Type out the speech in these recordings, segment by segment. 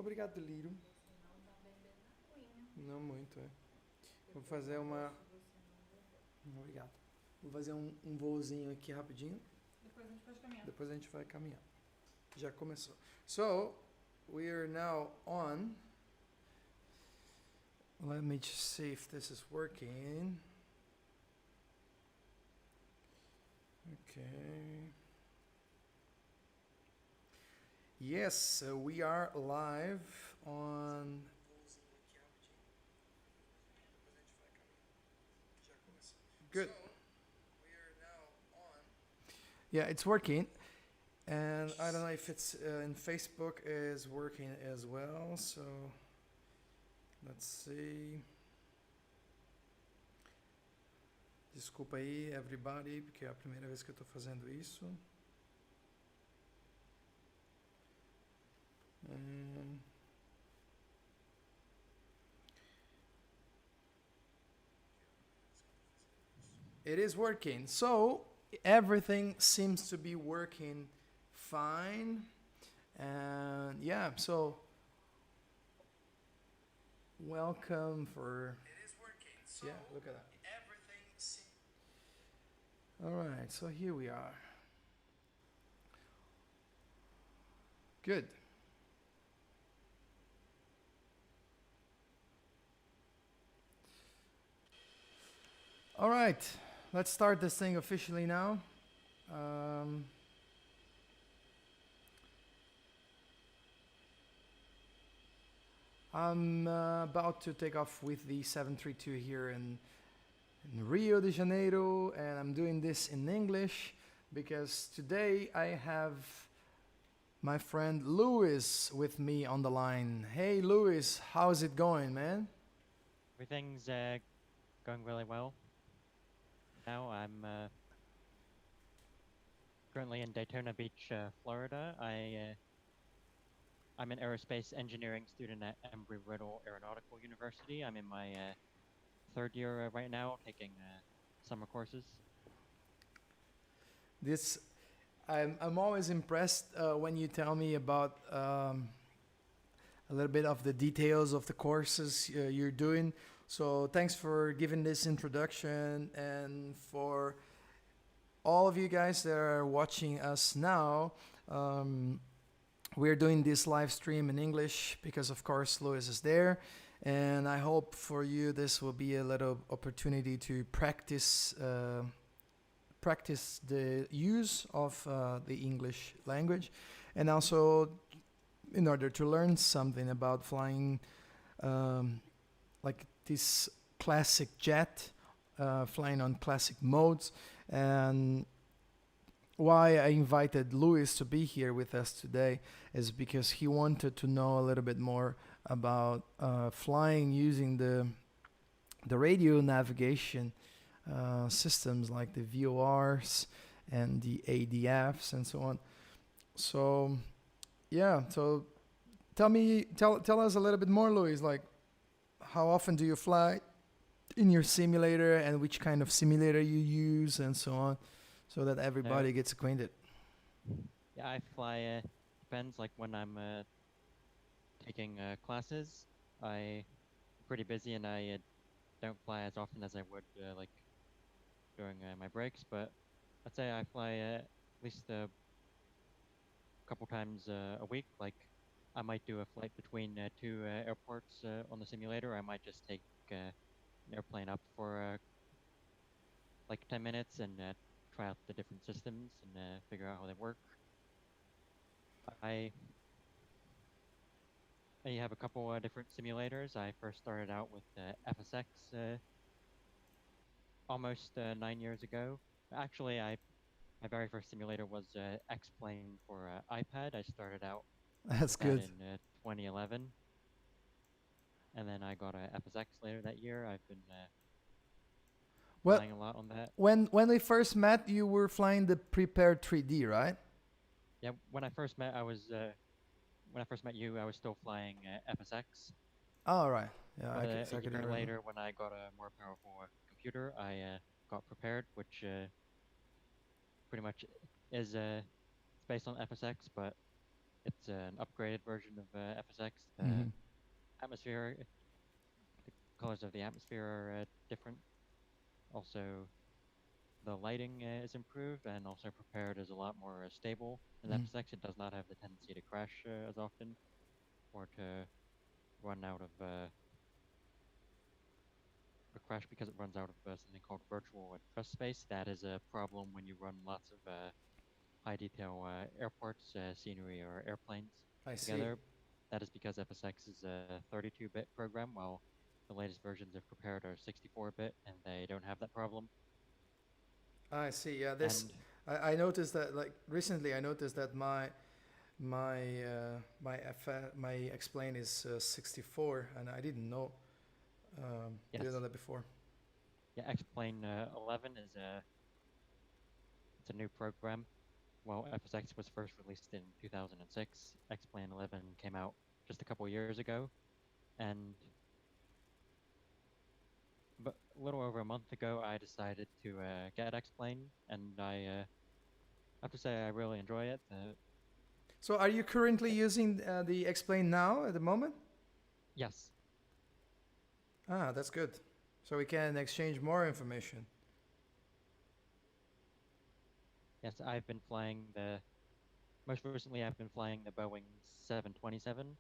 Obrigado, Lírio. Senão tá bebendo na aguinha. Não muito, é. Vou Depois fazer eu uma. vejo se você não bebeu. Obrigado. Vou fazer um voozinho aqui rapidinho. Depois a gente pode caminhar. Depois a gente vai caminhar. Já começou. So, we are now on. Let me just see if this is working. Okay. Yes, so we are live on. Good. Yeah, it's working. And I don't know if it's in Facebook is working as well. So let's see. Desculpa aí, everybody, porque é a primeira vez que eu tô fazendo isso. It is working. So everything seems to be working fine. And yeah, so welcome for. It is working. So yeah, look at that. Everything. All right, so here we are. Good. All right, let's start this thing officially now. I'm about to take off with the 732 here in Rio de Janeiro, and I'm doing this in English because today I have my friend Luis with me on the line. Hey Luis, how's it going, man? Everything's going really well. Now I'm currently in Daytona Beach, Florida. I'm an aerospace engineering student at Embry-Riddle Aeronautical University. I'm in my third year right now, taking summer courses. This, I'm always impressed when you tell me about a little bit of the details of the courses you're doing. So thanks for giving this introduction, and for all of you guys that are watching us now. We're doing this live stream in English because, of course, Luis is there. And I hope for you this will be a little opportunity to practice the use of the English language, and also in order to learn something about flying like this classic jet, flying on classic modes. And why I invited Luis to be here with us today is because he wanted to know a little bit more about flying using the radio navigation systems like the VORs and the ADFs and so on. So yeah, so tell us a little bit more, Luis. Like, how often do you fly in your simulator, and which kind of simulator you use, and so on, so that everybody gets acquainted. Yeah, I fly. Depends. Like when I'm taking classes, I'm pretty busy, and I don't fly as often as I would like during my breaks. But I'd say I fly at least a couple times a week. Like I might do a flight between two airports on the simulator. I might just take an airplane up for like 10 minutes and try out the different systems and figure out how they work. I I have a couple different simulators. I first started out with FSX almost 9 years ago. Actually, my very first simulator was X-Plane for iPad. I started out That's with that good. in 2011, and then I got a FSX later that year. I've been Well, flying a lot on that. when we first met, you were flying the Prepare 3D, right? Yeah, when I first met, when I first met you, I was still flying FSX. Oh, right. Yeah, But I a can year remember. later, when I got a more powerful computer, I got prepared, which pretty much is it's based on FSX, but it's an upgraded version of FSX. The Mhm. atmosphere, the colors of the atmosphere are different. Also, the lighting is improved, and also prepared is a lot more stable. In Mhm. FSX, it does not have the tendency to crash as often, or to run out of a crash because it runs out of something called virtual trust space. That is a problem when you run lots of high detail airports, scenery, or airplanes I see. together. That is because FSX is a 32-bit program, while the latest versions of Prepared are 64-bit, and they don't have that problem. I see. Yeah, this And I noticed that like recently I noticed that my explain is 64, and I didn't know yes, that before. yeah, X-Plane 11 is it's a new program. Well, FSX was first released in 2006. X-Plane 11 came out just a couple years ago, and but a little over a month ago, I decided to get X-Plane, and I have to say I really enjoy it. So, are you currently using the explain now at the moment? Yes, Ah, that's good. So we can exchange more information. yes, I've been flying the most recently. I've been flying the Boeing 727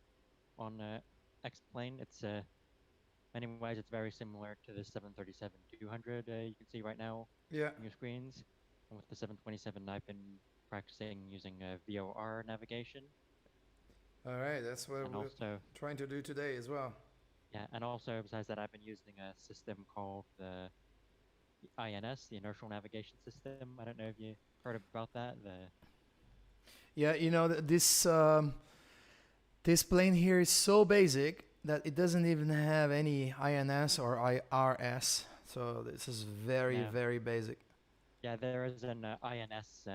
on X-Plane. It's many ways it's very similar to the 737-200 you can see right now Yeah. on your screens. And with the 727, I've been practicing using VOR navigation, All right. That's what and we're also trying to do today as well. yeah, and also besides that, I've been using a system called the INS, the Inertial Navigation System. I don't know if you heard about that. The Yeah. This plane here is so basic that it doesn't even have any INS or IRS. So this is very yeah, very basic. yeah, there is an INS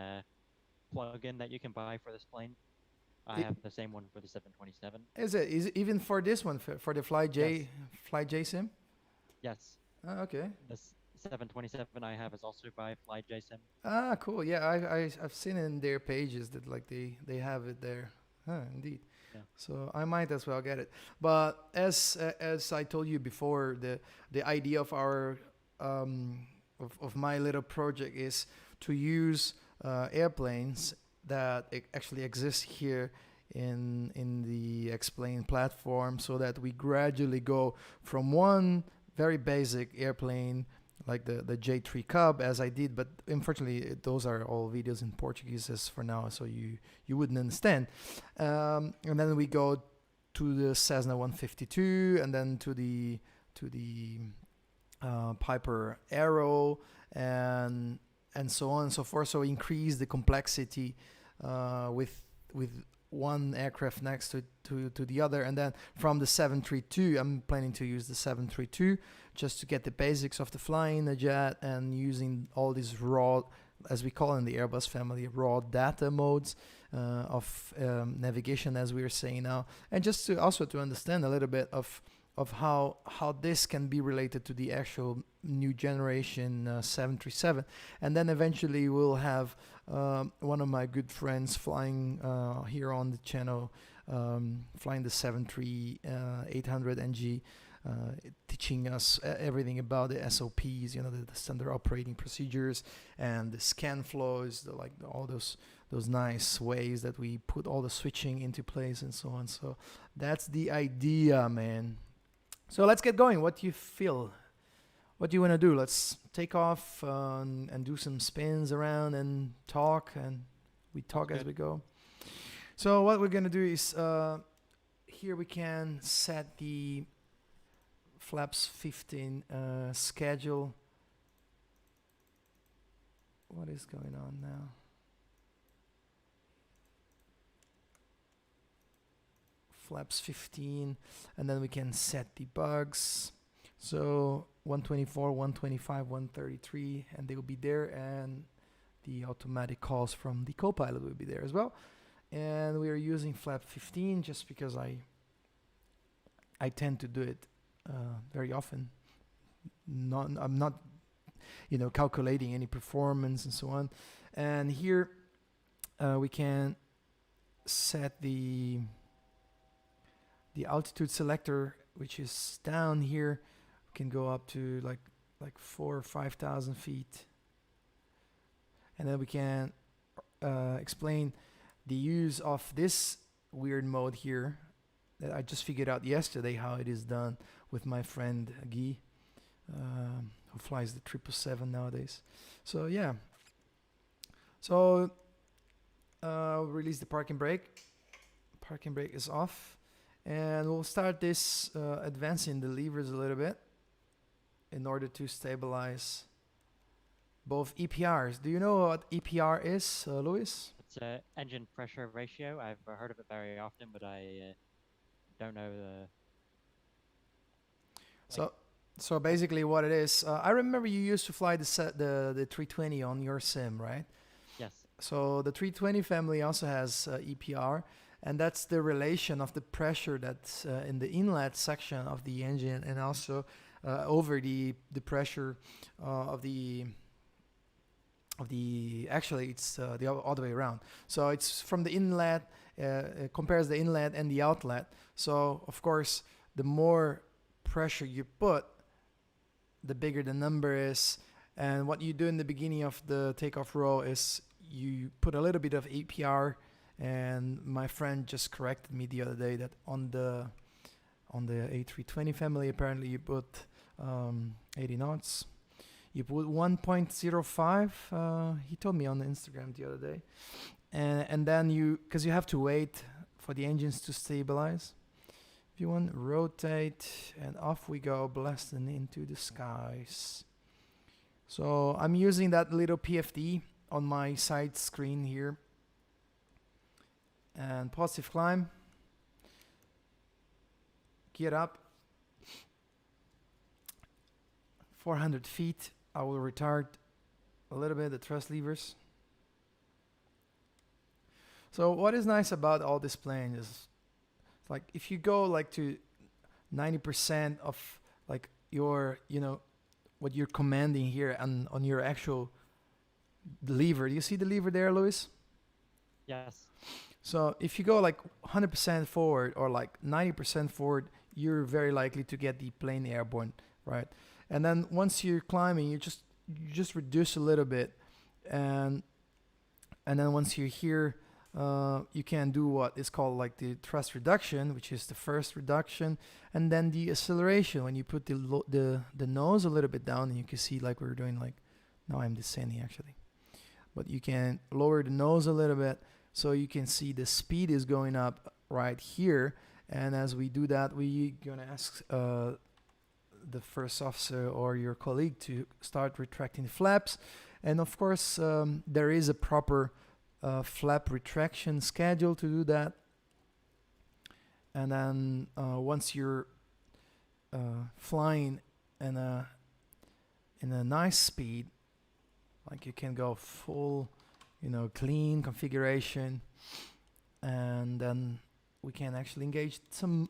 plugin that you can buy for this plane. I I- have the same one for the 727. Is it even for this one for the Yes, Fly J Sim? yes. Ah, okay. This 727 I have is also by FlyJSim. Ah, cool. Yeah, I've seen in their pages that like they have it there. Huh, indeed. Yeah. So I might as well get it. But as I told you before, the idea of our of my little project is to use airplanes that actually exist here in the Explain platform, so that we gradually go from one very basic airplane like the J3 Cub as I did, but unfortunately those are all videos in Portuguese as for now, so you wouldn't understand. And then we go to the Cessna 152, and then to the Piper Arrow, and so on and so forth. So increase the complexity with one aircraft next to the other, and then from the 732 I'm planning to use the 732 just to get the basics of the flying the jet, and using all these raw, as we call in the Airbus family, raw data modes of navigation, as we are saying now, and just to also to understand a little bit of how this can be related to the actual new generation 737. And then eventually we'll have one of my good friends flying here on the channel, flying the 73800 NG, teaching us everything about the SOPs, the standard operating procedures, and the scan flows, all those nice ways that we put all the switching into place and so on. So that's the idea, man. So let's get going. What do you feel? What do you want to do? Let's take off and do some spins around and talk, and we talk as we go. So what we're gonna do is here we can set the flaps 15 schedule. What is going on now? Flaps 15, and then we can set the bugs. So 124, 125, 133, and they will be there, and the automatic calls from the Copilot will be there as well. And we are using flap 15 just because I tend to do it very often. I'm not calculating any performance and so on. And here we can set the altitude selector, which is down here. We can go up to like 4 or 5,000 feet, and then we can explain the use of this weird mode here that I just figured out yesterday how it is done with my friend Guy, who flies the 777 nowadays. So yeah, so we'll release the parking brake. Parking brake is off, and we'll start this advancing the levers a little bit in order to stabilize both EPRs. Do you know what EPR is, Luis? It's a engine pressure ratio. I've heard of it very often, but I don't know the. So basically what it is, I remember you used to fly the 320 on your sim, right? Yes. So the 320 family also has EPR, and that's the relation of the pressure that's in the inlet section of the engine, and also over the pressure of the actually it's the other way around. So it's from the inlet, it compares the inlet and the outlet. So of course, the more pressure you put, the bigger the number is. And what you do in the beginning of the takeoff row is you put a little bit of APR, and my friend just corrected me the other day that on the A320 family, apparently you put 80 knots. You put 1.05. He told me on Instagram the other day, and then because you have to wait for the engines to stabilize. If you want, rotate, and off we go, blasting into the skies. So I'm using that little PFD on my side screen here. And positive climb. Gear up. 400 feet. I will retard a little bit the thrust levers. So what is nice about all this plane is, like, if you go like to 90% of like your, what you're commanding here on your actual lever. Do you see the lever there, Luis? Yes. So if you go like 100% forward or like 90% forward, you're very likely to get the plane airborne, right? And then once you're climbing, you just reduce a little bit, and then once you're here, you can do what is called like the thrust reduction, which is the first reduction, and then the acceleration when you put the nose a little bit down, and you can see like we're doing like, now I'm descending actually, but you can lower the nose a little bit so you can see the speed is going up right here. And as we do that, we're gonna ask the first officer or your colleague to start retracting the flaps, and of course there is a proper flap retraction schedule to do that. And then once you're flying in a nice speed, like you can go full, clean configuration, and then we can actually engage some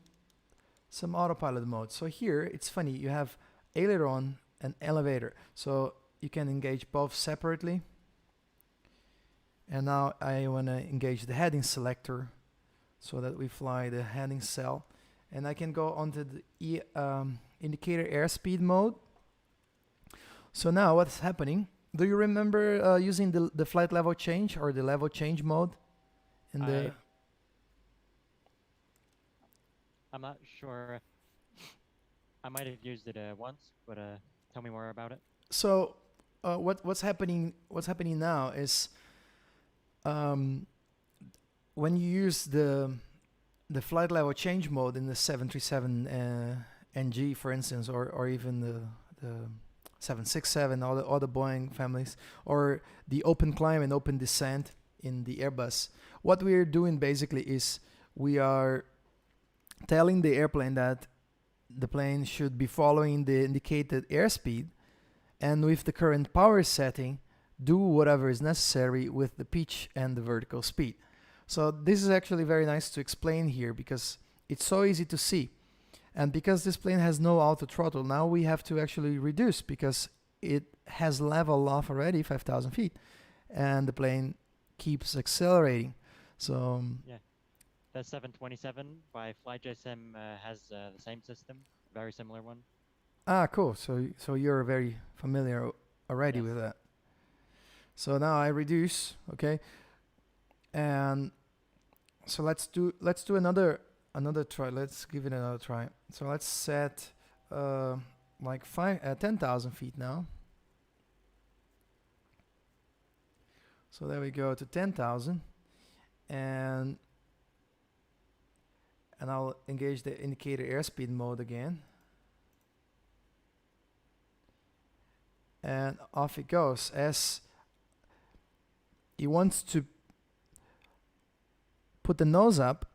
autopilot mode. So here it's funny, you have aileron and elevator, so you can engage both separately. And now I want to engage the heading selector so that we fly the heading cell. And I can go onto the indicator airspeed mode. So now what's happening? Do you remember using the flight level change or the level change mode? I'm not sure. I might have used it once, but tell me more about it. So what's happening now is, when you use the flight level change mode in the 737 NG, for instance, or even the 767, all the Boeing families, or the open climb and open descent in the Airbus, what we are doing basically is we are telling the airplane that the plane should be following the indicated airspeed, and with the current power setting, do whatever is necessary with the pitch and the vertical speed. So this is actually very nice to explain here because it's so easy to see. And because this plane has no auto throttle, now we have to actually reduce because it has leveled off already 5,000 feet and the plane keeps accelerating. So Yeah. The 727 by FlyJSim has the same system, very similar one. Ah, cool. So you're very familiar already Yes. with that. So now I reduce, okay, and so let's do another try. Let's give it another try. So let's set like 10,000 feet now. So there we go to 10,000, and I'll engage the indicator airspeed mode again. And off it goes. As he wants to put the nose up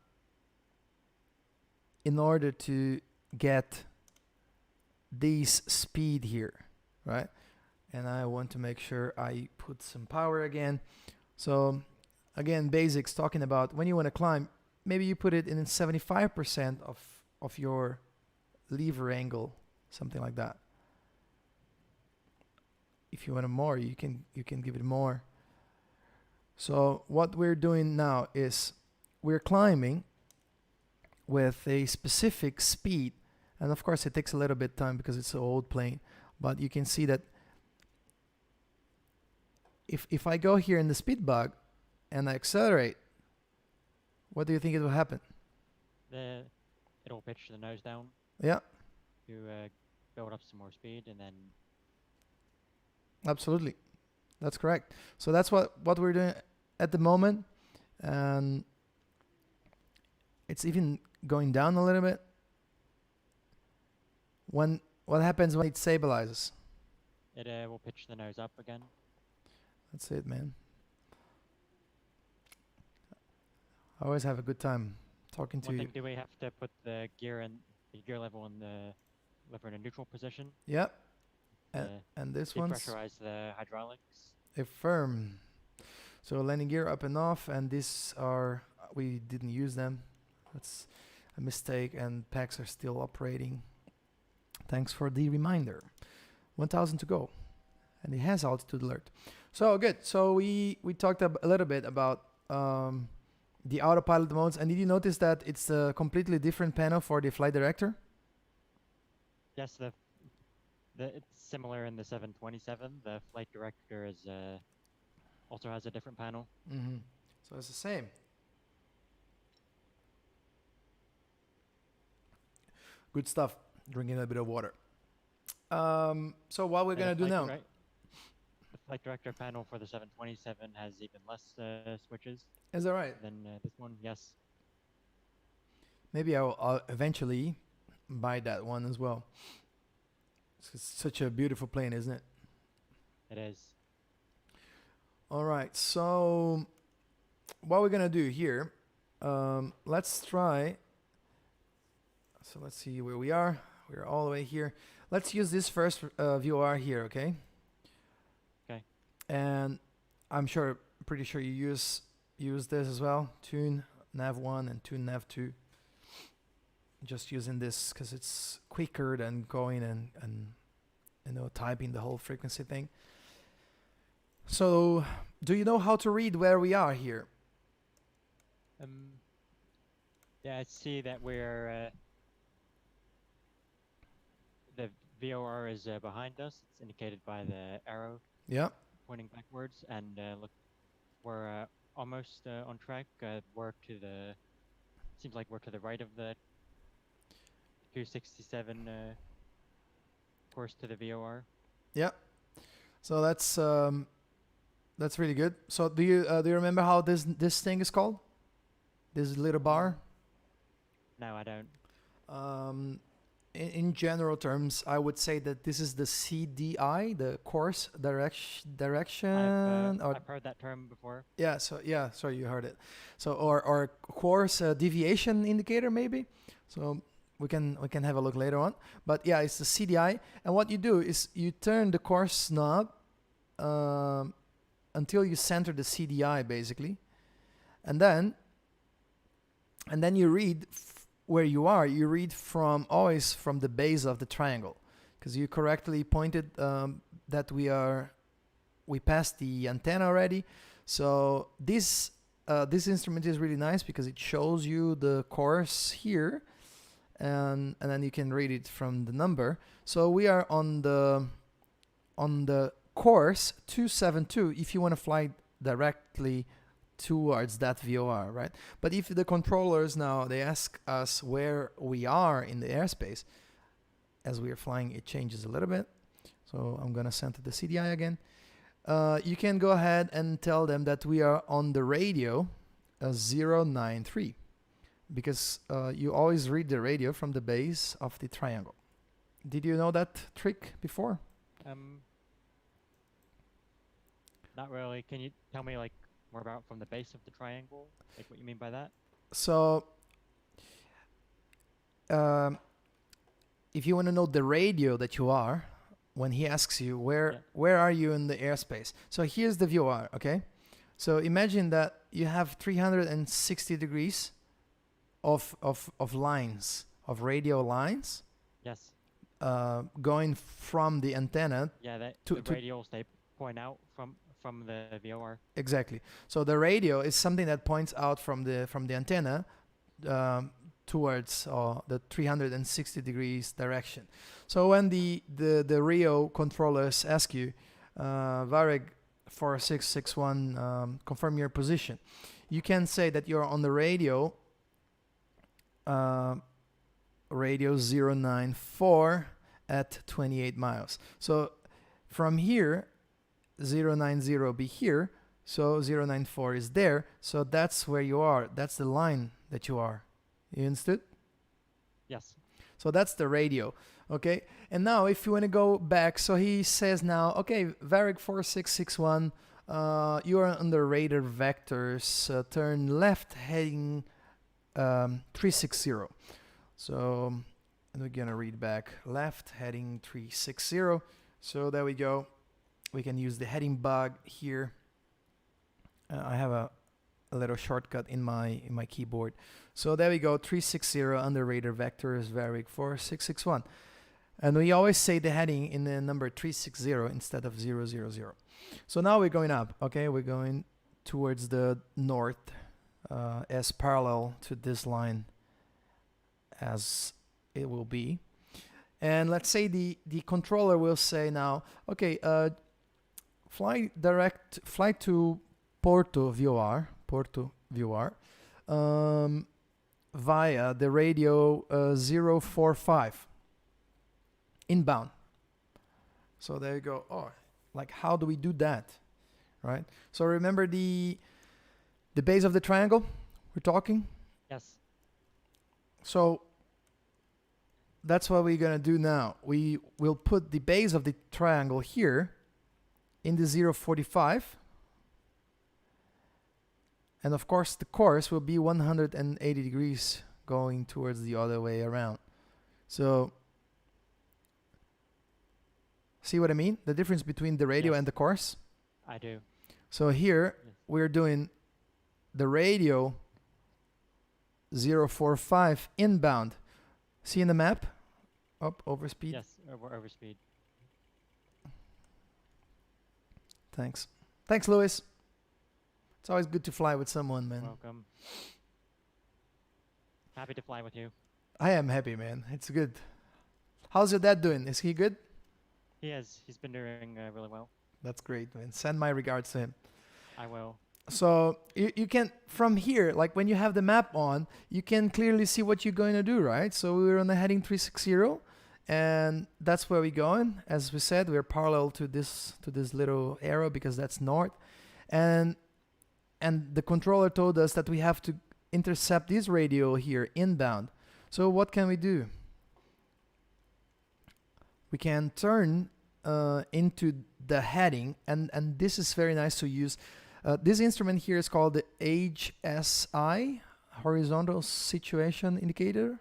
in order to get this speed here, right? And I want to make sure I put some power again. So again, basics talking about when you want to climb, maybe you put it in 75% of your lever angle, something like that. If you want more, you can give it more. So what we're doing now is we're climbing with a specific speed, and of course it takes a little bit of time because it's an old plane, but you can see that if I go here in the speed bug and I accelerate, what do you think it will happen? It'll pitch the nose down Yeah, to build up some more speed, and then absolutely. That's correct. So that's what we're doing at the moment, and it's even going down a little bit. What happens when it stabilizes? it will pitch the nose up again. That's it, man. I always have a good time talking to One you. thing, do we have to put the gear level in the lever in a neutral position? Yep. Uh, And this one's depressurize the hydraulics. a firm. So landing gear up and off, and these are, we didn't use them. That's a mistake, and packs are still operating. Thanks for the reminder. 1,000 to go, and it has altitude alert. So good. So we talked a little bit about the autopilot modes, and did you notice that it's a completely different panel for the flight director? Yes, it's similar in the 727. The flight director is also has a different panel. Mm-hmm. So it's the same. Good stuff. Drinking a bit of water. So what we're gonna do now? The flight director panel for the 727 has even less switches Is that right? than this one. Yes. Maybe I'll eventually buy that one as well. It's such a beautiful plane, isn't it? It is. All right. So what we're gonna do here? Let's try. So let's see where we are. We're all the way here. Let's use this first VOR here, okay? Okay. And I'm pretty sure you use this as well. Tune nav1 and tune nav2. Just using this because it's quicker than going and typing the whole frequency thing. So, do you know how to read where we are here? Yeah, I see that we're the VOR is behind us. It's indicated by the arrow Yeah. pointing backwards, and look, we're almost on track. Seems like we're to the right of the 267 course to the VOR. Yeah. So that's really good. So do you remember how this thing is called? This little bar? No, I don't. In general terms, I would say that this is the CDI, the course direction. I've heard that term before. Yeah. So yeah, sorry, you heard it. So or course deviation indicator maybe. So we can have a look later on. But yeah, it's the CDI. And what you do is you turn the course knob until you center the CDI basically, and then you read where you are. You read always from the base of the triangle, because you correctly pointed that we passed the antenna already. So this this instrument is really nice because it shows you the course here, and then you can read it from the number. So we are on the course 272 if you want to fly directly towards that VOR, right? But if the controllers now they ask us where we are in the airspace as we are flying, it changes a little bit. So I'm gonna send to the CDI again. You can go ahead and tell them that we are on the radio 093 because you always read the radio from the base of the triangle. Did you know that trick before? Not really. Can you tell me like more about from the base of the triangle? Like what you mean by that? So if you want to know the radio that you are, when he asks you where are you in the airspace, so here's the VOR, okay? So imagine that you have 360 degrees of lines, of radio lines, Yes. going from the antenna. Yeah, the to- radials they point out from the VOR. Exactly. So the radio is something that points out from the antenna towards the 360 degrees direction. So when the Rio controllers ask you, Vareg 4661, confirm your position, you can say that you're on the radio 094 at 28 miles. So from here 090 be here, so 094 is there, so that's where you are, that's the line that you are. You understood? Yes. So that's the radio, okay? And now if you want to go back, so he says now, okay, Vareg 4661, you are on the radar vectors, turn left heading 360. So we're gonna read back, left heading 360. So there we go. We can use the heading bug here. I have a little shortcut in my keyboard. So there we go, 360 under radar vectors, Vareg 4661. And we always say the heading in the number 360 instead of 000. So now we're going up, okay? We're going towards the north as parallel to this line as it will be. And let's say the controller will say now, okay, fly to Porto VOR, via the radio 045 inbound. So there you go. Oh, like how do we do that, right? So remember the base of the triangle we're talking? Yes. So that's what we're gonna do now. We will put the base of the triangle here in the 045. And of course, the course will be 180 degrees going towards the other way around. So, see what I mean? The difference between the radio Yes. and the course? I do. So here, Yes. we're doing the radio 045 inbound. See in the map? Up, over speed. Yes, over speed. Thanks. Thanks, Louis. It's always good to fly with someone, man. Welcome. Happy to fly with you. I am happy, man. It's good. How's your dad doing? Is he good? He's been doing really well. That's great, man. Send my regards to him. I will. So you can, from here, like when you have the map on, you can clearly see what you're going to do, right? So we're on the heading 360, and that's where we're going. As we said, we're parallel to this little arrow because that's north. And the controller told us that we have to intercept this radio here inbound. So what can we do? We can turn into the heading, and this is very nice to use. This instrument here is called the HSI, Horizontal Situation Indicator.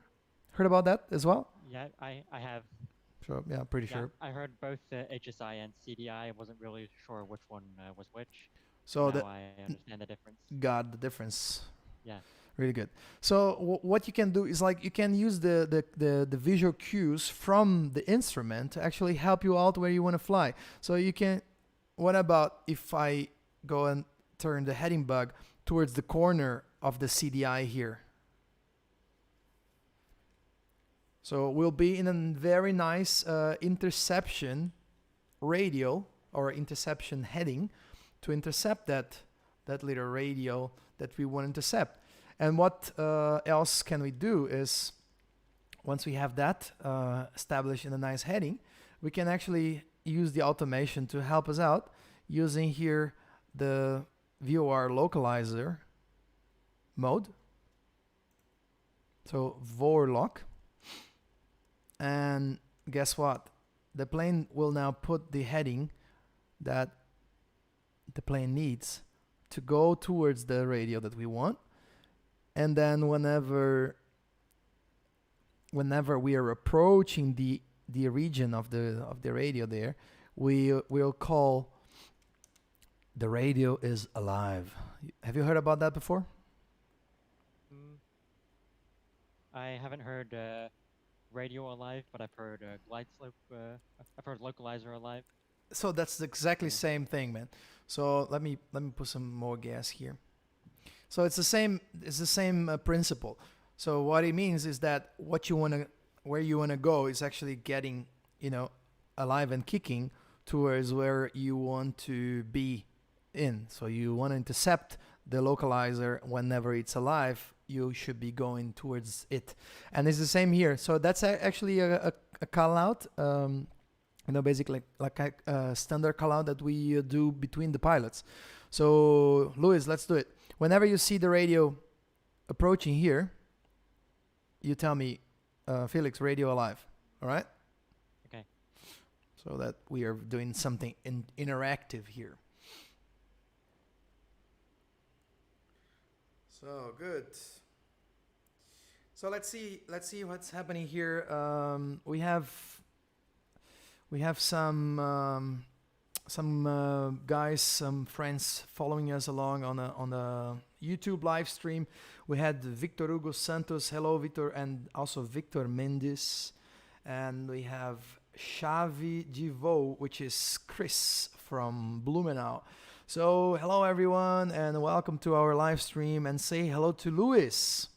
Heard about that as well? Yeah, I have. Sure. Yeah, pretty Yeah, sure. I heard both HSI and CDI. I wasn't really sure which one was which. So now I understand the difference. got the difference. Yeah. Really good. So what you can do is like you can use the visual cues from the instrument to actually help you out where you want to fly. So you can, what about if I go and turn the heading bug towards the corner of the CDI here. So we'll be in a very nice interception radio or interception heading to intercept that little radio that we want to intercept. And what else can we do is, once we have that established in a nice heading, we can actually use the automation to help us out using here the VOR localizer mode. So VOR lock. And guess what? The plane will now put the heading that the plane needs to go towards the radio that we want. And then whenever we are approaching the region of the radio there, we will call the radio is alive. Have you heard about that before? I haven't heard radio alive, but I've heard glide slope. I've heard localizer alive. So that's exactly same thing, man. So let me put some more gas here. So it's the same principle. So what it means is that where you wanna go is actually getting, alive and kicking towards where you want to be in. So you want to intercept the localizer whenever it's alive. You should be going towards it, and it's the same here. So that's actually a call out. Basically like a standard call out that we do between the pilots. So Luis, let's do it. Whenever you see the radio approaching here, you tell me, Felix, radio alive. All right? Okay. So that we are doing something interactive here. So good. So let's see what's happening here. We have some guys, some friends following us along on the YouTube live stream. We had Victor Hugo Santos, hello Victor, and also Victor Mendes, and we have Xavi Divo, which is Chris from Blumenau. So hello everyone, and welcome to our live stream, and say hello to Luis.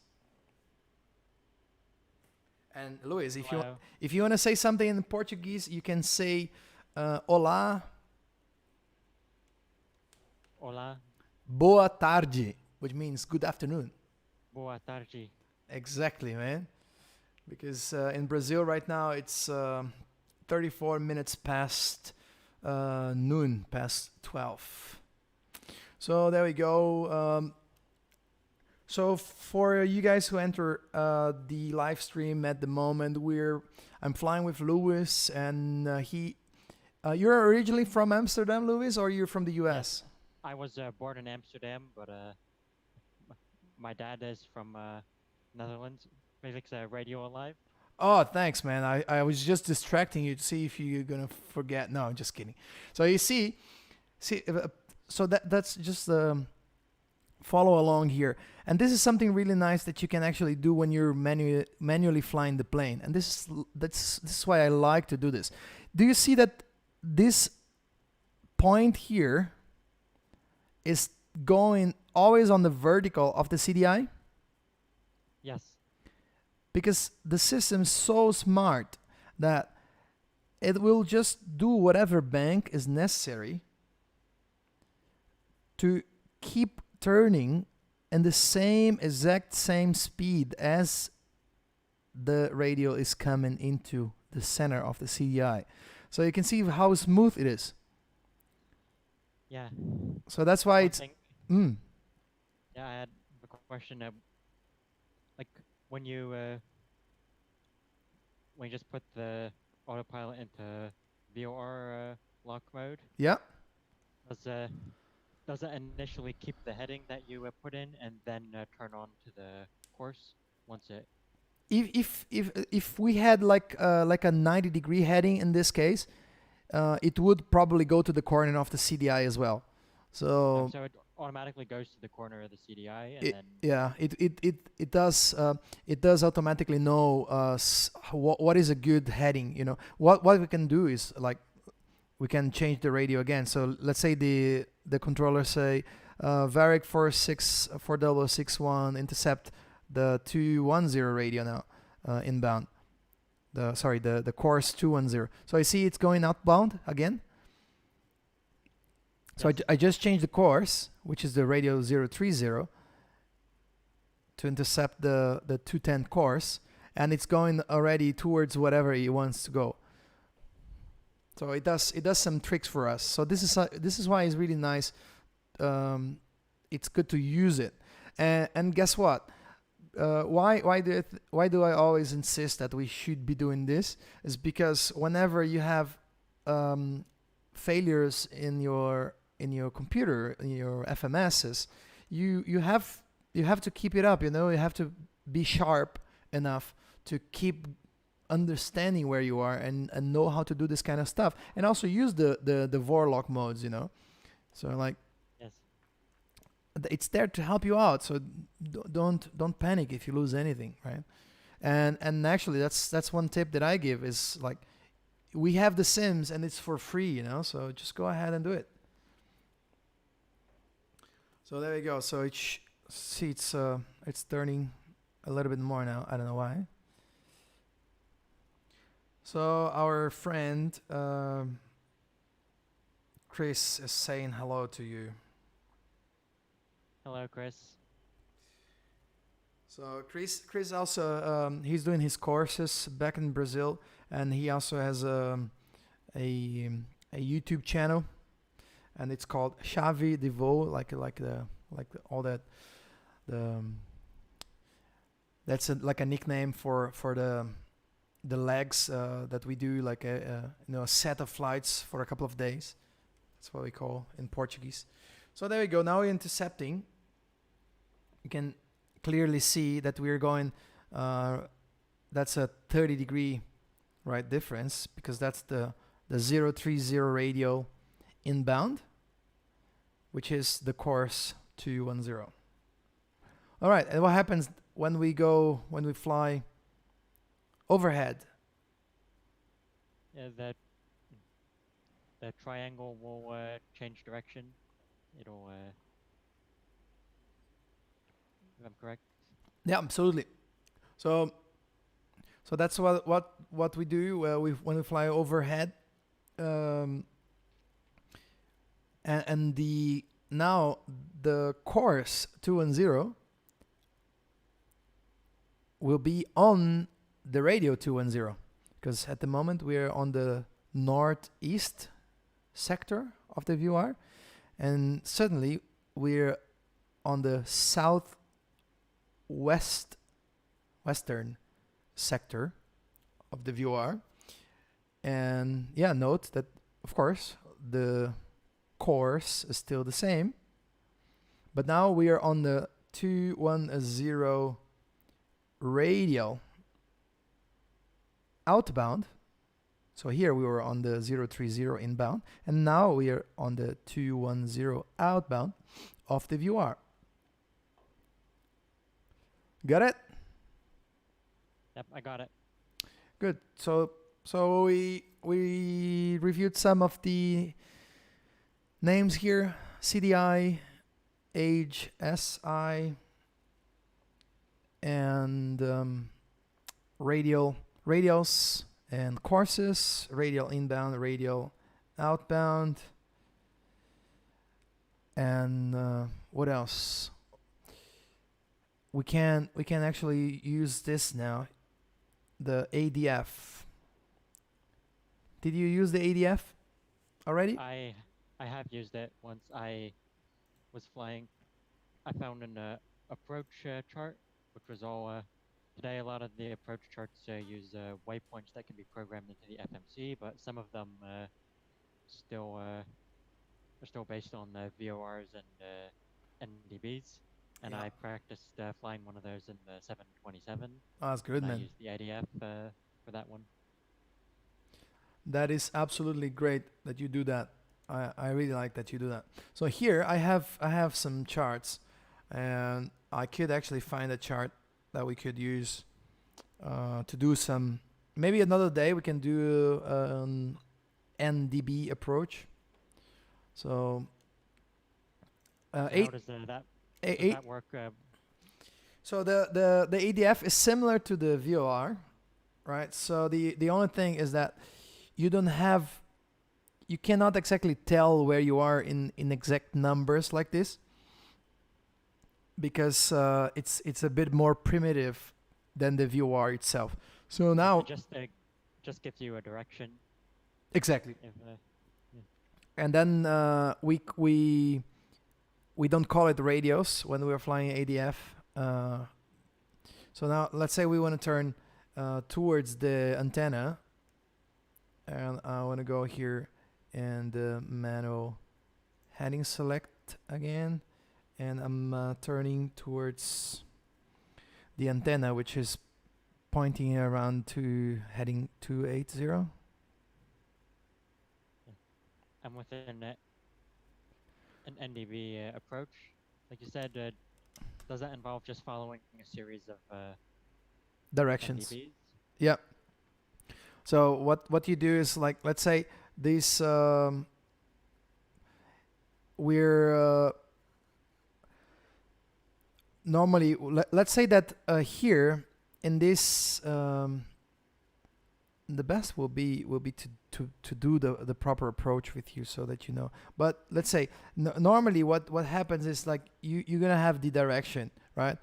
And Luis, if you want to say something in Portuguese, you can say olá. Olá. Boa tarde, which means good afternoon. Boa tarde. Exactly, man. Because in Brazil right now it's 34 minutes past noon, past 12. So there we go. So for you guys who enter the live stream at the moment, I'm flying with Luis, and you're originally from Amsterdam, Luis, or you're from the US? I was born in Amsterdam, but my dad is from Netherlands. Felix, radio alive. Oh, thanks, man. I was just distracting you to see if you're gonna forget. No, I'm just kidding. So you see, so that's just follow along here. And this is something really nice that you can actually do when you're manually flying the plane. And this is why I like to do this. Do you see that this point here is going always on the vertical of the CDI? Yes. Because the system's so smart that it will just do whatever bank is necessary to keep turning in the exact same speed as the radio is coming into the center of the CDI. So you can see how smooth it is. Yeah. So that's why it's... Yeah, I had a question. Like when you just put the autopilot into VOR lock mode. Yeah. Does it initially keep the heading that you put in and then turn on to the course once it? If we had like a 90-degree heading in this case, it would probably go to the corner of the CDI as well. So it automatically goes to the corner of the CDI, and then yeah, it does automatically know what is a good heading. You know what we can do is like we can change the radio again. So let's say the controller say Varec 46061 intercept the 210 radio now, inbound. The course 210. So I see it's going outbound again. So Yes. I just changed the course, which is the radio 030, to intercept the 210 course, and it's going already towards whatever it wants to go. So it does some tricks for us. So this is why it's really nice. It's good to use it. And guess what? Why do I always insist that we should be doing this? Is because whenever you have failures in your computer, in your FMSs, you have to keep it up. You have to be sharp enough to keep understanding where you are and know how to do this kind of stuff, and also use the Vorlock modes. So like, Yes. it's there to help you out. So don't panic if you lose anything, right? And actually that's one tip that I give is like, we have the Sims and it's for free, so just go ahead and do it. So there we go. So it's turning a little bit more now. I don't know why. So our friend Chris is saying hello to you. Hello, Chris. So Chris also he's doing his courses back in Brazil, and he also has a YouTube channel, and it's called Chave de Voo, like all that. That's like a nickname for the legs that we do, like a set of flights for a couple of days. That's what we call in Portuguese. So there we go. Now we're intercepting. You can clearly see that we're going. That's a 30-degree right difference, because that's the 030 radio inbound, which is the course 210. All right, and what happens when we fly overhead? Yeah, the triangle will change direction. It'll, if I'm correct. Yeah, absolutely. So that's what we do when we fly overhead, and now the course 210 will be on the radio 210, because at the moment we're on the northeast sector of the VR, and suddenly we're on the western sector of the VR. And yeah, note that of course the course is still the same, but now we are on the 210 radial outbound. So here we were on the 030 inbound, and now we are on the 210 outbound of the VR. Got it? Yep, I got it. Good. So we reviewed some of the names here: CDI, age, SI, and radials and courses, radial inbound, radial outbound, and what else? We can actually use this now, the ADF. Did you use the ADF already? I have used it once. I was flying. I found an approach chart, which was all today. A lot of the approach charts use waypoints that can be programmed into the FMC, but some of them still are still based on VORs and NDBs. And Yeah. I practiced flying one of those in the 727. Oh, that's good, and I man. used the ADF for that one. That is absolutely great that you do that. I really like that you do that. So here I have some charts, and I could actually find a chart that we could use to do some. Maybe another day we can do an NDB approach. So So eight, how does that eight, does eight. that work? So the ADF is similar to the VOR, right? So the only thing is that you don't have, you cannot exactly tell where you are in exact numbers like this, because it's a bit more primitive than the VOR itself. So now It just gives you a direction. exactly, If and then we don't call it radios when we're flying ADF. So now let's say we want to turn towards the antenna, and I want to go here and manual heading select again, and I'm turning towards the antenna, which is pointing around to heading 280. and within an NDV approach, like you said, does that involve just following a series of Directions. NDVs? Yeah. So what you do is, like, let's say this we're normally let's say that here in this the best will be to do the proper approach with you so that you know. But let's say normally what happens is, like, you're gonna have the direction, right?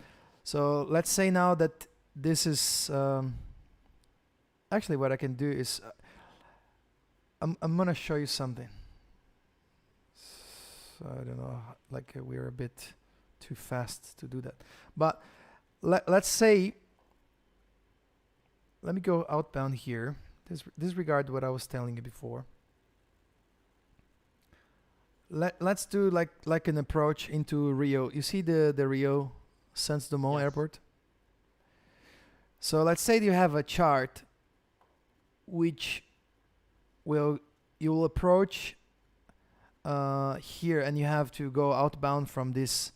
So let's say now that this is actually what I can do is I'm gonna show you something. So I don't know, like we're a bit too fast to do that, but let's say, let me go outbound here. Disregard what I was telling you before. Let's do like an approach into Rio. You see the Rio Santos Dumont Yes. Airport? So let's say you have a chart which you'll approach here, and you have to go outbound from this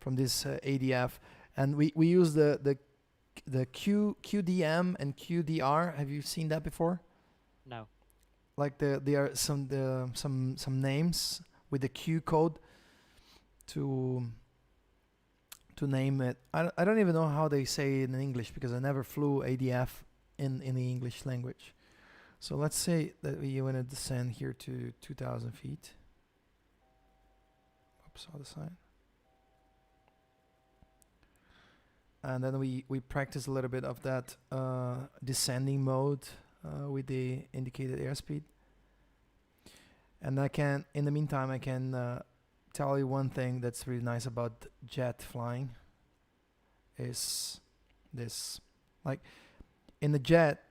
ADF, and we use the QDM and QDR. Have you seen that before? No. Like there are some names with the Q code to name it. I don't even know how they say it in English, because I never flew ADF in the English language. So let's say that we want to descend here to 2,000 feet. Oops, other side. And then we practice a little bit of that descending mode with the indicated airspeed. And I can, in the meantime, I can tell you one thing that's really nice about jet flying is this. Like, in the jet,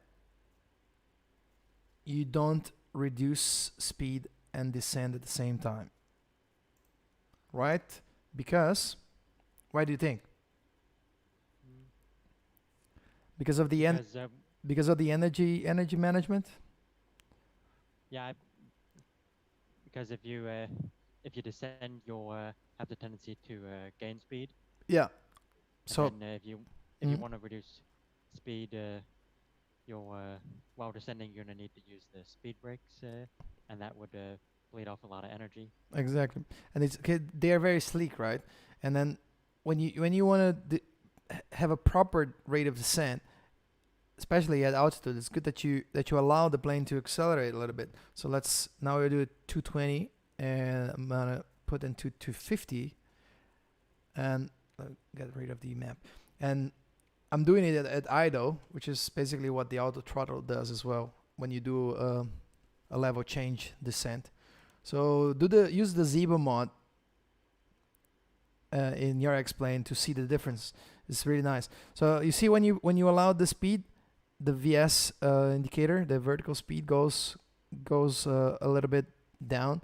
you don't reduce speed and descend at the same time, right? Because, why do you think? Because of the because of the energy management. Yeah, because if you descend, you'll have the tendency to gain speed. Yeah. And So then, if you Mhm. want to reduce speed, you'll while descending, you're gonna need to use the speed brakes, and that would bleed off a lot of energy. exactly, and they are very sleek, right? And then when you want to have a proper rate of descent, especially at altitude, it's good that you allow the plane to accelerate a little bit. So now we do it 220, and I'm gonna put into 250, and get rid of the map. And I'm doing it at idle, which is basically what the auto throttle does as well when you do a level change descent. So use the Zebo mod in your X-Plane to see the difference. It's really nice. So you see when you allow the speed, the VS indicator, the vertical speed goes a little bit down,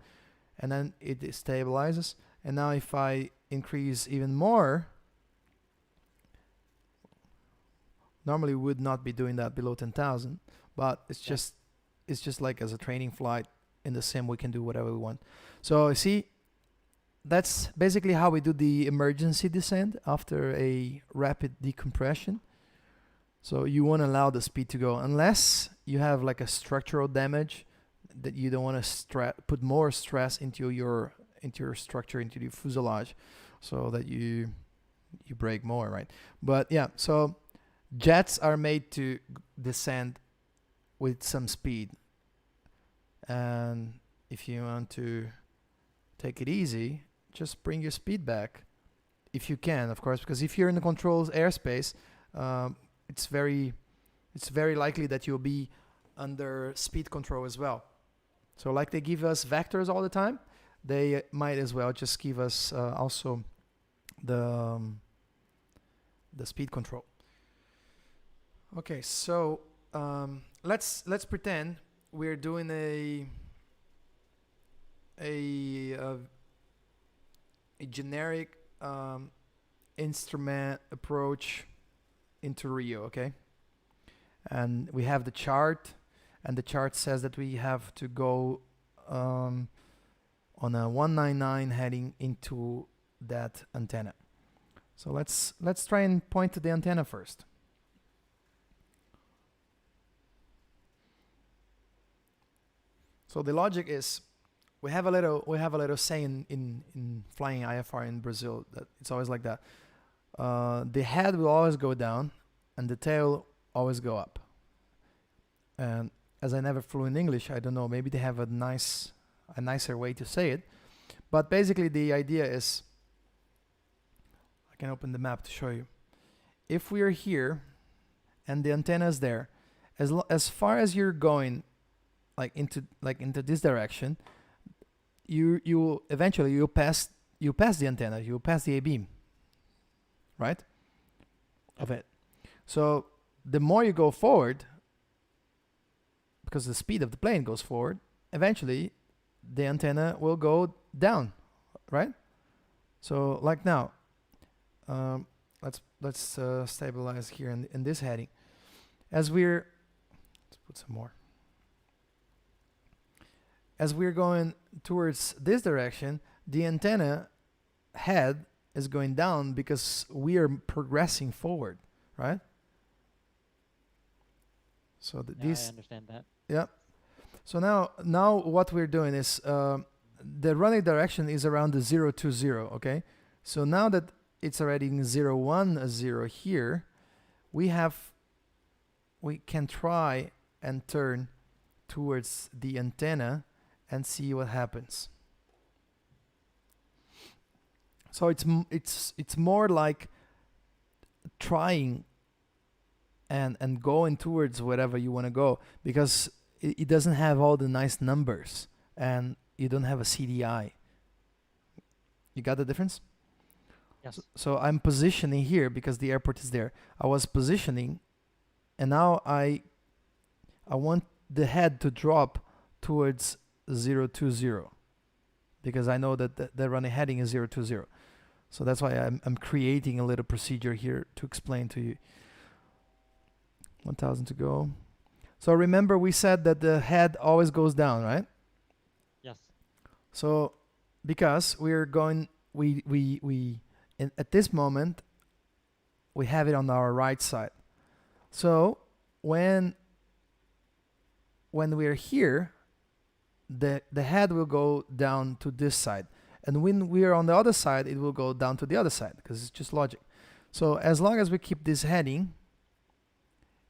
and then it stabilizes. And now if I increase even more, normally we would not be doing that below 10,000, but it's just like as a training flight in the sim, we can do whatever we want. So you see, that's basically how we do the emergency descent after a rapid decompression. So you want to allow the speed to go, unless you have like a structural damage that you don't want to put more stress into your into your structure, into the fuselage, so that you break more, right? But yeah, so jets are made to descend with some speed, and if you want to take it easy, just bring your speed back, if you can, of course, because if you're in the controlled airspace, it's very likely that you'll be under speed control as well. So like they give us vectors all the time, they might as well just give us also the speed control. Okay, so let's pretend we're doing a generic instrument approach into Rio, okay? And we have the chart, and the chart says that we have to go on a 199 heading into that antenna. So let's try and point to the antenna first. So the logic is, we have a little saying in flying IFR in Brazil that it's always like that. The head will always go down, and the tail always go up. And as I never flew in English, I don't know. Maybe they have a nicer way to say it. But basically, the idea is, I can open the map to show you. If we are here, and the antenna is there, as far as you're going, into this direction, you eventually you'll pass the antenna, you'll pass the A-beam, right? Of it. So the more you go forward, because the speed of the plane goes forward, eventually the antenna will go down, right? So like now, let's stabilize here in this heading. Let's put some more. As we're going towards this direction, the antenna head is going down because we are progressing forward, right? So I understand that. Yeah. So now what we're doing is the running direction is around the 020, okay? So now that it's already in 010 here, we can try and turn towards the antenna and see what happens. So it's more like trying and going towards wherever you want to go, because it doesn't have all the nice numbers and you don't have a CDI. You got the difference? Yes. So I'm positioning here because the airport is there. I was positioning, and now I want the head to drop towards 020 because I know that the running heading is 020. So that's why I'm creating a little procedure here to explain to you. 1,000 to go. So remember we said that the head always goes down, right? Yes. So because we're going, at this moment, we have it on our right side. So when we're here, the head will go down to this side. And when we are on the other side, it will go down to the other side because it's just logic. So as long as we keep this heading,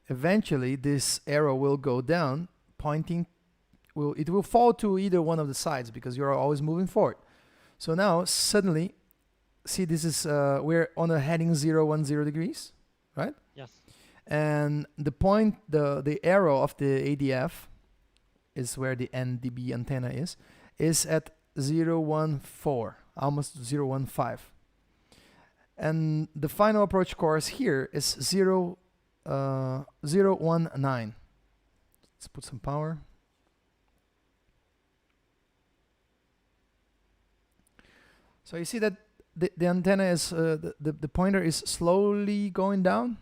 eventually this arrow will go down, it will fall to either one of the sides because you're always moving forward. So now suddenly, see, this is we're on a heading 010 degrees, right? Yes. And the point, the arrow of the ADF is where the NDB antenna is at 014, almost 015. And the final approach course here is 019. Let's put some power. So you see that the antenna is, the pointer is slowly going down?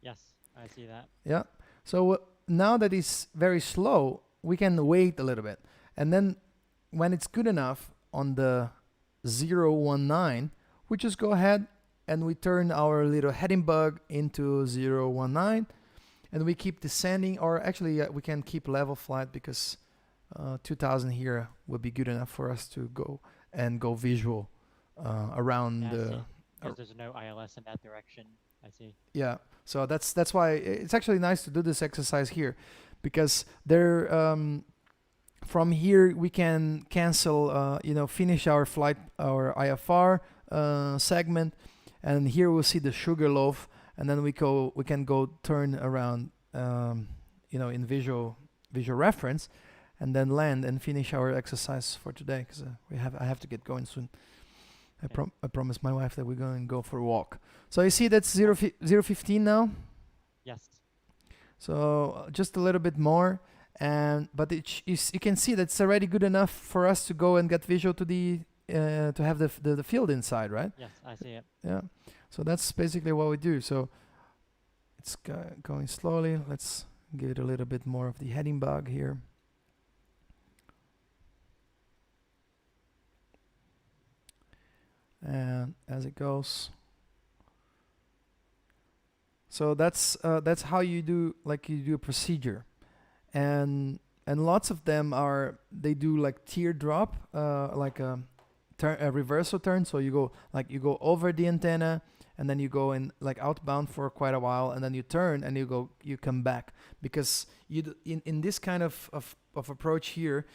Yes, I see that. Yeah. So now that it's very slow, we can wait a little bit. And then when it's good enough on the 019, we just go ahead and we turn our little heading bug into 019, and we keep descending, or actually we can keep level flight because 2000 here would be good enough for us to go and go visual around Yeah, I the see. Because there's no ILS in that direction. I see. yeah. So that's why it's actually nice to do this exercise here, because there from here we can cancel finish our flight, our IFR segment, and here we'll see the sugar loaf, and then we can go turn around in visual reference, and then land and finish our exercise for today, because I have to get going soon. Okay. I promised my wife that we're going to go for a walk. So you see that's 0:15 now. Yes. So just a little bit more, but you can see that's already good enough for us to go and get visual to the to have the field inside, right? Yes, I see it. Yeah. So that's basically what we do. So it's going slowly. Let's give it a little bit more of the heading bug here. And as it goes. So that's how you do a procedure, and lots of them they do like teardrop, like a reversal turn. So you go over the antenna, and then you go in like outbound for quite a while, and then you turn and you come back, because in this kind of approach here,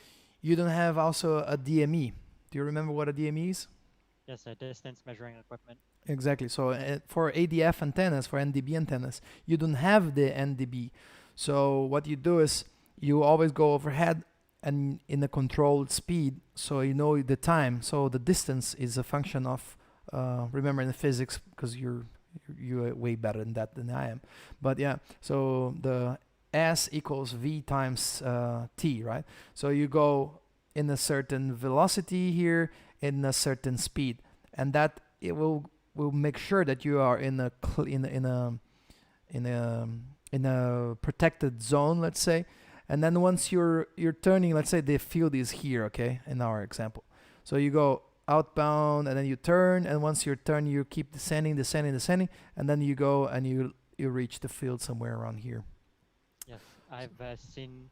you don't have also a DME. Do you remember what a DME is? Yes, a distance measuring equipment. Exactly. So for ADF antennas, for NDB antennas, you don't have the NDB. So what you do is you always go overhead and in a controlled speed, so you know the time. So the distance is a function of remember in the physics, because you're way better than that than I am. But yeah, so the S equals V times T, right? So you go in a certain velocity here, in a certain speed, and that it will make sure that you are in a protected zone, let's say. And then once you're turning, let's say the field is here, okay, in our example. So you go outbound and then you turn, and once you turn, you keep descending, and then you go and you reach the field somewhere around here. Yes, I've seen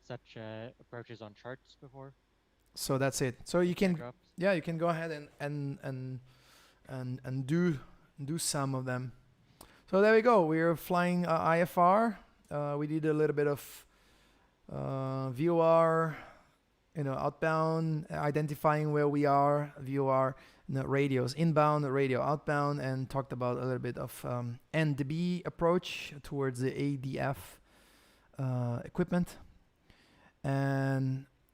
such approaches on charts before. So that's it. So you can Teardrops. you can go ahead and do some of them. So there we go. We're flying IFR. We did a little bit of VOR, outbound, identifying where we are, VOR, radios inbound, radio outbound, and talked about a little bit of NDB approach towards the ADF equipment.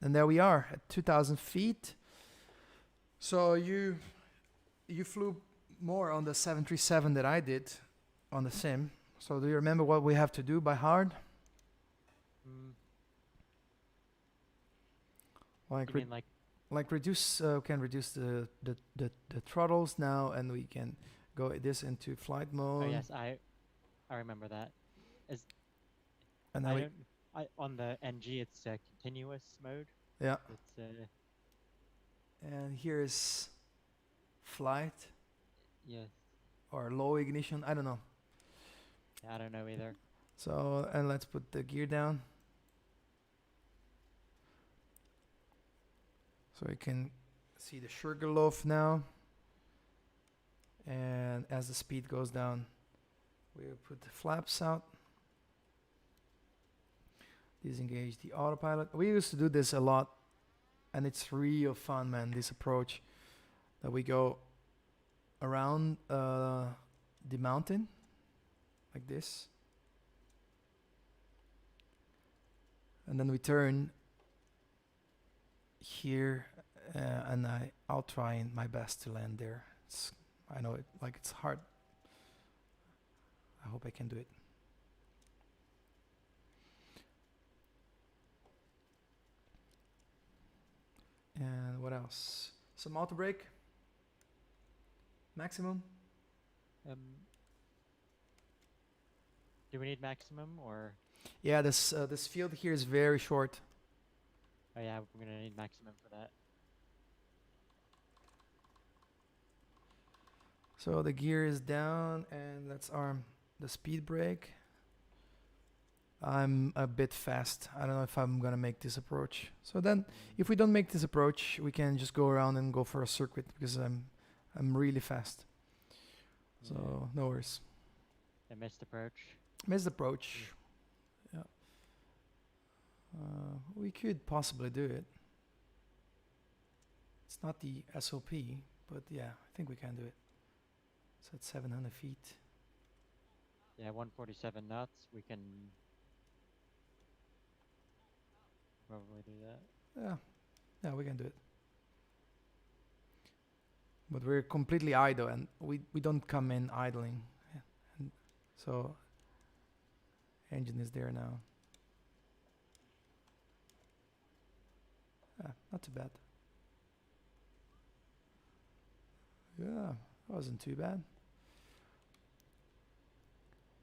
And there we are at 2,000 feet. So you flew more on the 737 that I did on the sim. So do you remember what we have to do by heart? You mean like Reduce, can reduce the throttles now, and we can go this into flight mode. Oh yes, I remember that. And now on the NG it's continuous mode. yeah. It's And here is flight yes. or low ignition. I don't know. I don't know either. So, and let's put the gear down. So you can see the Sugarloaf now. And as the speed goes down, we'll put the flaps out. Disengage the autopilot. We used to do this a lot, and it's real fun, man, this approach that we go around the mountain like this, and then we turn here, and I'll try my best to land there. I know it's hard. I hope I can do it. And what else? Some auto brake. Maximum. Do we need maximum or? Yeah, this field here is very short. Oh yeah, we're gonna need maximum for that. So the gear is down, and let's arm the speed brake. I'm a bit fast. I don't know if I'm gonna make this approach. So then, if we don't make this approach, we can just go around and go for a circuit because I'm really fast. So no worries. A missed approach. Missed approach. Yeah. We could possibly do it. It's not the SOP, but yeah, I think we can do it. So it's 700 feet. Yeah, 147 knots. We can probably do that. Yeah, we can do it. But we're completely idle, and we don't come in idling. Yeah. And so engine is there now. Not too bad. Yeah, wasn't too bad.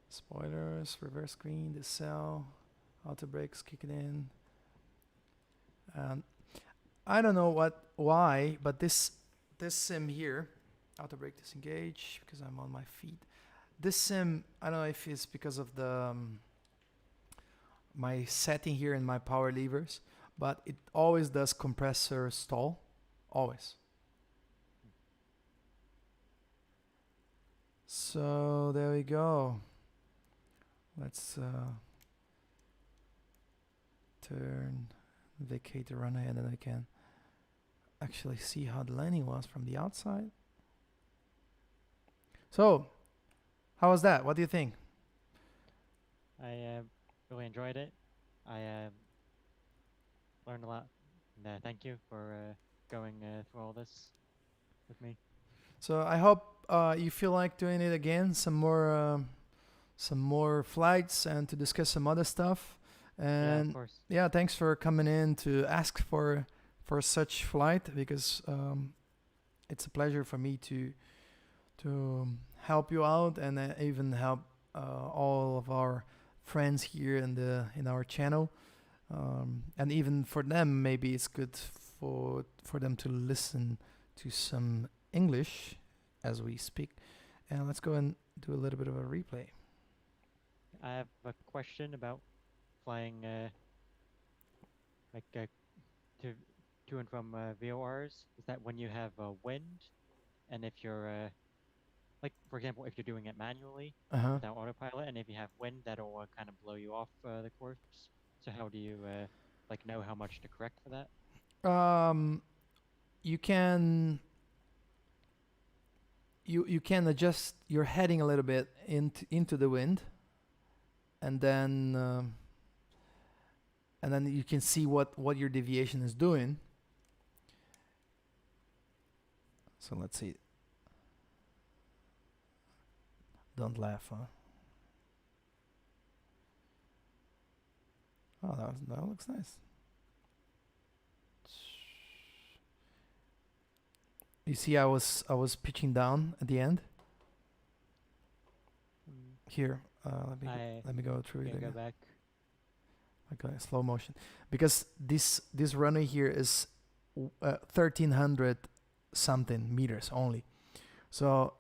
Spoilers, reverse screen, the cell, auto brakes kicking in. I don't know why, but this sim here, auto brake disengage because I'm on my feet. This sim, I don't know if it's because of the my setting here in my power levers, but it always does compressor stall, always. So there we go. Let's turn, vacate the runway, and then I can actually see how the landing was from the outside. So, how was that? What do you think? I really enjoyed it. I learned a lot. And, thank you for going through all this with me. So I hope you feel like doing it again, some more flights, and to discuss some other stuff. Yeah, And of course. yeah, thanks for coming in to ask for such flight, because it's a pleasure for me to help you out, and even help all of our friends here in our channel, and even for them maybe it's good for them to listen to some English as we speak. And let's go and do a little bit of a replay. I have a question about flying like to and from VORs. Is that when you have wind, and if you're like, for example, if you're doing it manually Uh-huh. without autopilot, and if you have wind, that'll kind of blow you off the course. So how do you like know how much to correct for that? You can adjust your heading a little bit into the wind, and then you can see what your deviation is doing. So let's see. Don't laugh, huh? Oh, that looks nice. You see, I was pitching down at the end here. Let me go through it Go again. back. Okay, slow motion, because this runway here is 1300 something meters only. So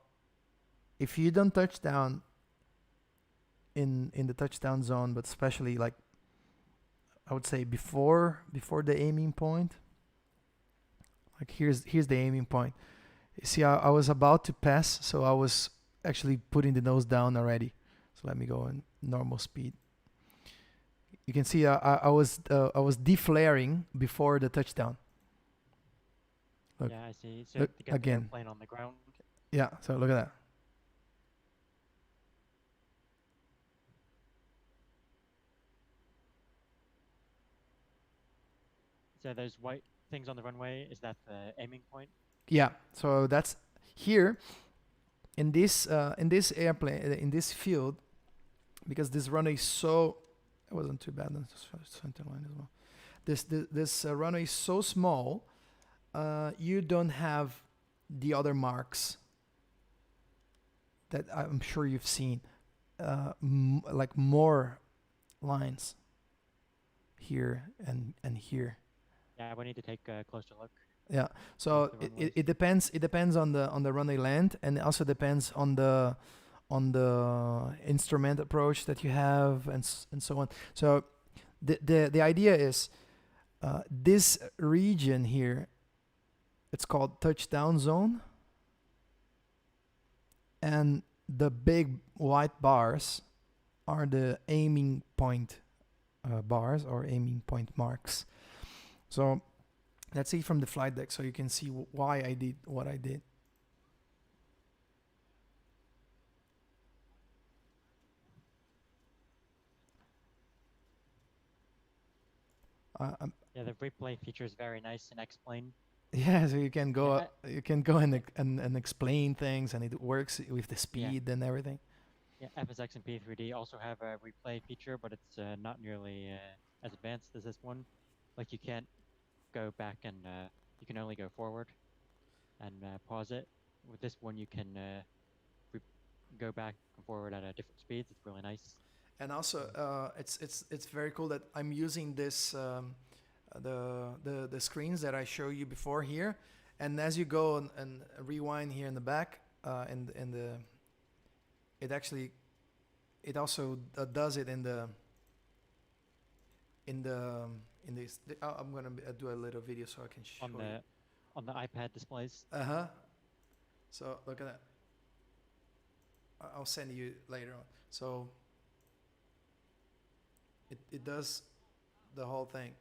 if you don't touch down in the touchdown zone, but especially, like, I would say before the aiming point, like here's the aiming point. You see, I was about to pass, so I was actually putting the nose down already. So let me go in normal speed. You can see I was deflaring before the touchdown. Look. Yeah, I see. So Look to get again. the airplane on the ground. Yeah, so look at that. So those white things on the runway, is that the aiming point? Yeah, so that's here in this airplane, in this field, because this runway is so, it wasn't too bad. Center line as well. This runway is so small, you don't have the other marks that I'm sure you've seen, like more lines here and here. Yeah, we need to take a closer look. Yeah. So the it depends. It depends on the runway length, and it also depends on the on the instrument approach that you have, and so on. So the idea is this region here, it's called touchdown zone, and the big white bars are the aiming point bars or aiming point marks. So let's see from the flight deck so you can see why I did what I did. Yeah, the replay feature is very nice and explain. Yeah, so you can go Yeah, you can go and explain things, and it works with the speed and everything. yeah, FSX and P3D also have a replay feature, but it's not nearly as advanced as this one. Like you can't go back and you can only go forward and pause it. With this one, you can go back and forward at different speeds. It's really nice. And also, it's very cool that I'm using this the screens that I show you before here, and as you go and rewind here in the back, and the it also does it in this. I'm gonna do a little video so I can show you. On the iPad displays. So look at that. I'll send you later on. So it does the whole thing.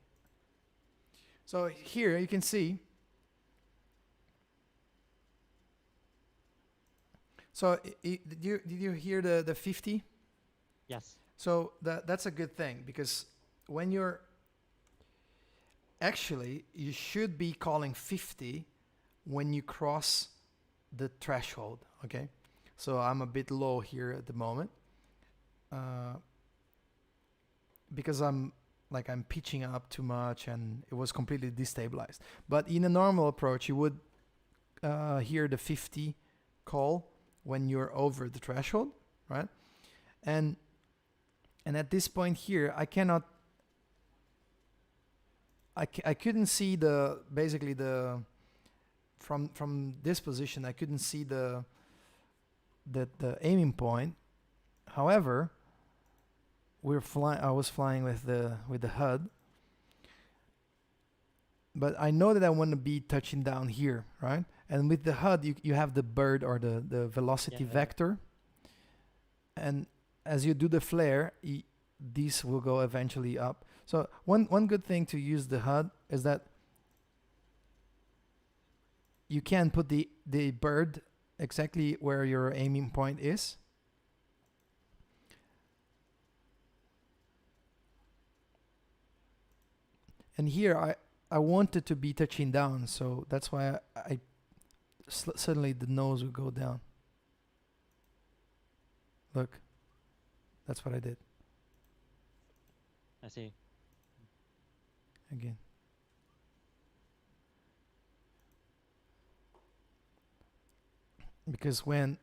So here you can see. So did you hear the 50? Yes. So that's a good thing, because when you're actually, you should be calling 50 when you cross the threshold. Okay, so I'm a bit low here at the moment because I'm pitching up too much and it was completely destabilized. But in a normal approach, you would hear the 50 call when you're over the threshold, right? And at this point here, I cannot. I couldn't see from this position. I couldn't see the aiming point. However, I was flying with the HUD, but I know that I want to be touching down here, right? And with the HUD, you have the bird or the velocity vector, and as you do the flare, these will go eventually up. So one good thing to use the HUD is that you can put the bird exactly where your aiming point is. And here I wanted to be touching down, so that's why suddenly the nose will go down. Look, that's what I did. I see. Again. Because when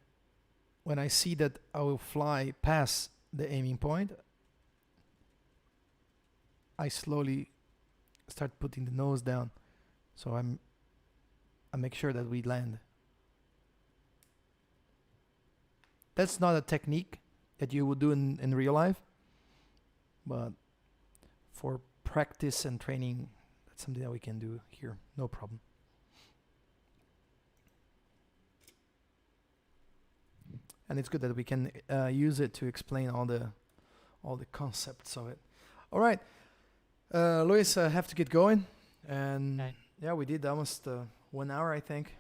I see that I will fly past the aiming point, I slowly start putting the nose down, so I make sure that we land. That's not a technique that you would do in real life, but for practice and training, that's something that we can do here, no problem. And it's good that we can use it to explain all the concepts of it. All right, Luis, I have to get going, and yeah, we did almost 1 hour, I think.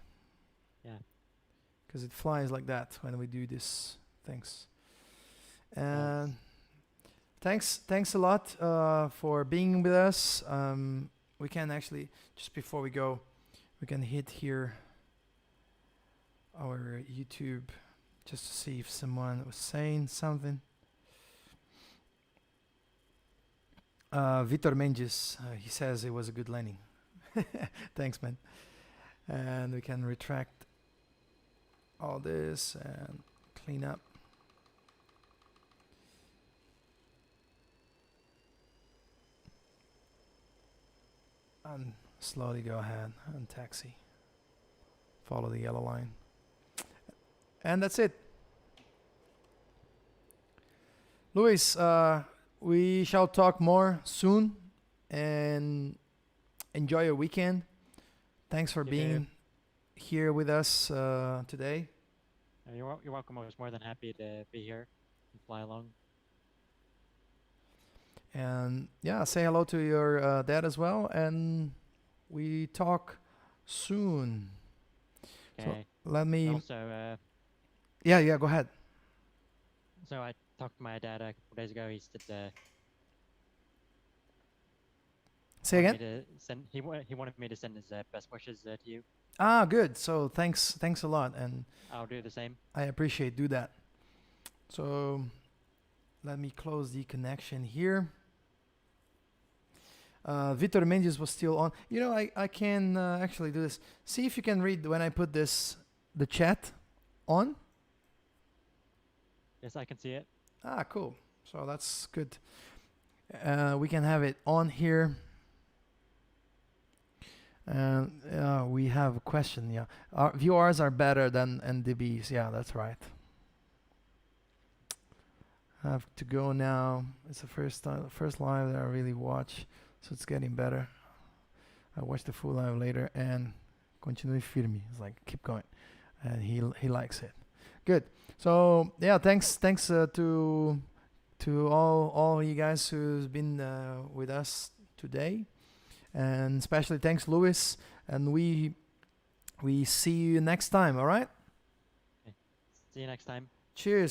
Yeah. Because it flies like that when we do these things. And thanks a lot for being with us. We can actually, just before we go, we can hit here our YouTube just to see if someone was saying something. Vitor Mendes, he says it was a good landing. Thanks, man. And we can retract all this and clean up. And slowly go ahead and taxi. Follow the yellow line. And that's it. Luis, we shall talk more soon, and enjoy your weekend. Thanks for You being here with us today. You're welcome. I was more than happy to be here and fly along. And yeah, say hello to your dad as well, and we talk soon. Okay. Let me. Also, Yeah, go ahead. so I talked to my dad a couple days ago. He said Say wanted again. me to send he wanted me to send his best wishes to you. Ah, good. So thanks a lot, and I'll do the same. I appreciate do that. So let me close the connection here. Vitor Mendes was still on. You know, I can actually do this. See if you can read when I put the chat on. Yes, I can see it. Ah, cool. So that's good. We can have it on here. And we have a question. Yeah, our viewers are better than NDBs. Yeah, that's right. I have to go now. It's the first live that I really watch, so it's getting better. I watch the full live later and continue firme. It's like keep going, and he likes it. Good. So yeah, thanks to all you guys who's been with us today, and especially thanks Luis. And we see you next time. All right. See you next time. Cheers.